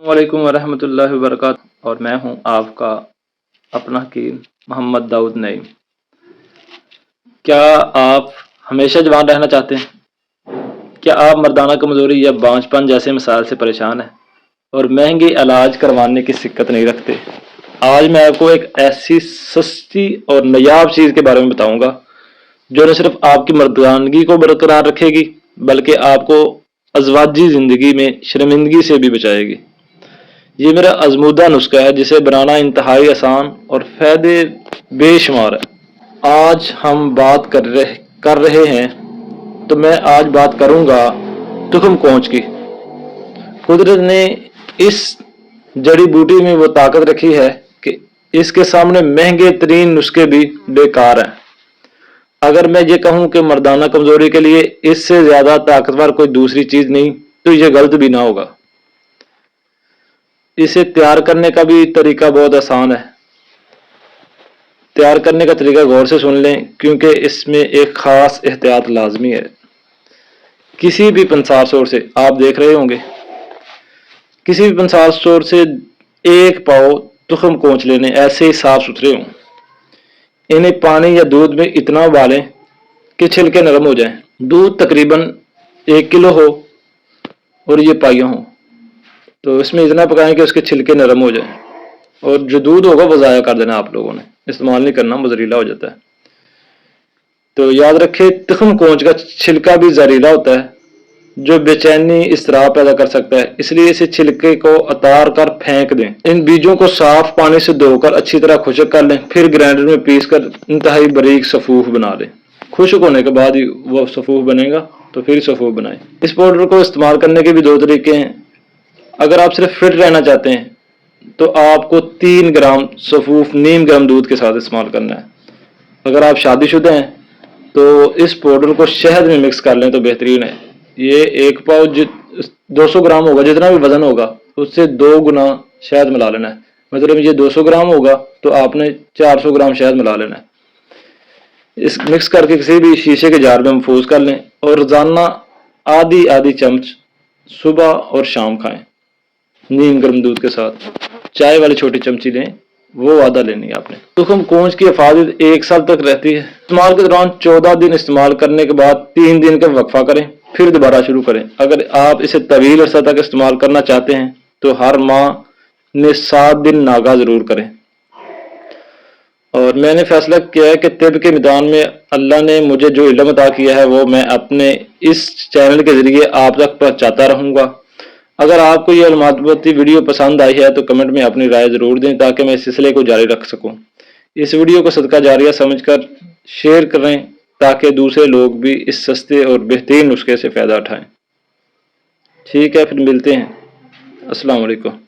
वालेकुम वरहमतुल्लाहि वबरकातुहू और मैं हूं आपका अपना हकीम मोहम्मद दाऊद नईम। क्या आप हमेशा जवान रहना चाहते हैं? क्या आप मर्दाना कमजोरी या बांझपन जैसे मसाइल से परेशान हैं और महंगे इलाज करवाने की सिक्कत नहीं रखते? आज मैं आपको एक ऐसी सस्ती और नायाब चीज़ के बारे में बताऊंगा जो न सिर्फ आपकी मर्दानगी को बरकरार रखेगी बल्कि आपको अज़वाजी ज़िंदगी में शर्मिंदगी से भी बचाएगी। ये मेरा आजमूदा नुस्खा है जिसे बनाना इंतहाई आसान और फ़ायदे बेशुमार है। आज हम बात कर रहे हैं तो मैं आज बात करूंगा तुखम कोंच की। कुदरत ने इस जड़ी बूटी में वो ताकत रखी है कि इसके सामने महंगे तरीन नुस्खे भी बेकार हैं। अगर मैं ये कहूं कि मर्दाना कमजोरी के लिए इससे ज्यादा ताकतवर कोई दूसरी चीज नहीं तो ये गलत भी ना होगा। इसे तैयार करने का भी तरीका बहुत आसान है। तैयार करने का तरीका गौर से सुन लें क्योंकि इसमें एक खास एहतियात लाजमी है। किसी भी पंसार स्टोर से आप देख रहे होंगे, किसी भी पंसार स्टोर से एक पाव तुखम कोंच लेने, ऐसे ही साफ सुथरे हों। इन्हें पानी या दूध में इतना उबालें कि छिलके नरम हो जाएं। दूध तकरीबन 1 किलो हो और ये पाइयों हो तो इसमें इतना पकाएं कि उसके छिलके नरम हो जाएं। और जो दूध होगा वो ज़ाया कर देना, आप लोगों ने इस्तेमाल नहीं करना, वो जहरीला हो जाता है। तो याद रखें, तुखम कोंच का छिलका भी जहरीला होता है जो बेचैनी इसराफ पैदा कर सकता है, इसलिए इसे छिलके को उतार कर फेंक दें। इन बीजों को साफ पानी से धोकर अच्छी तरह खुश्क कर लें, फिर ग्राइंडर में पीस कर इंतहाई बारीक सफूफ बना लें। खुश्क होने के बाद ही वो सफूफ बनेगा तो फिर सफूफ बनाएं। इस पाउडर को इस्तेमाल करने के भी 2 तरीके हैं। अगर आप सिर्फ फिट रहना चाहते हैं तो आपको 3 ग्राम सफूफ नीम गर्म दूध के साथ इस्तेमाल करना है। अगर आप शादीशुदा हैं तो इस पाउडर को शहद में मिक्स कर लें तो बेहतरीन है। ये 1 पाव 200 ग्राम होगा, जितना भी वजन होगा उससे 2 गुना शहद मिला लेना है। मतलब ये 200 ग्राम होगा तो आपने 400 ग्राम शहद मिला लेना है। इस मिक्स करके किसी भी शीशे के जार में महफूज कर लें और रोजाना आधी आधी चम्मच सुबह और शाम खाएं नीम गर्म दूध के साथ। चाय वाली छोटी चमची लें, वो आधा लेनी है आपने। तुखम कोंच की हिफाजत 1 साल तक रहती है। इस्तेमाल के दौरान 14 दिन इस्तेमाल करने के बाद 3 दिन का वक्फा करें, फिर दोबारा शुरू करें। अगर आप इसे तवील अरसा तक इस्तेमाल करना चाहते हैं तो हर माह में 7 दिन नागा जरूर करें। और मैंने फैसला किया है कि तिब के मैदान में अल्लाह ने मुझे जो इल्म अता किया है वो मैं अपने इस चैनल के जरिए आप तक पहुंचाता रहूंगा। अगर आपको यह मालूमाती वीडियो पसंद आई है तो कमेंट में अपनी राय जरूर दें ताकि मैं इस सिलसिले को जारी रख सकूं। इस वीडियो को सदका जारिया समझकर शेयर करें ताकि दूसरे लोग भी इस सस्ते और बेहतरीन नुस्खे से फ़ायदा उठाएं। ठीक है, फिर मिलते हैं। अस्सलाम वालेकुम।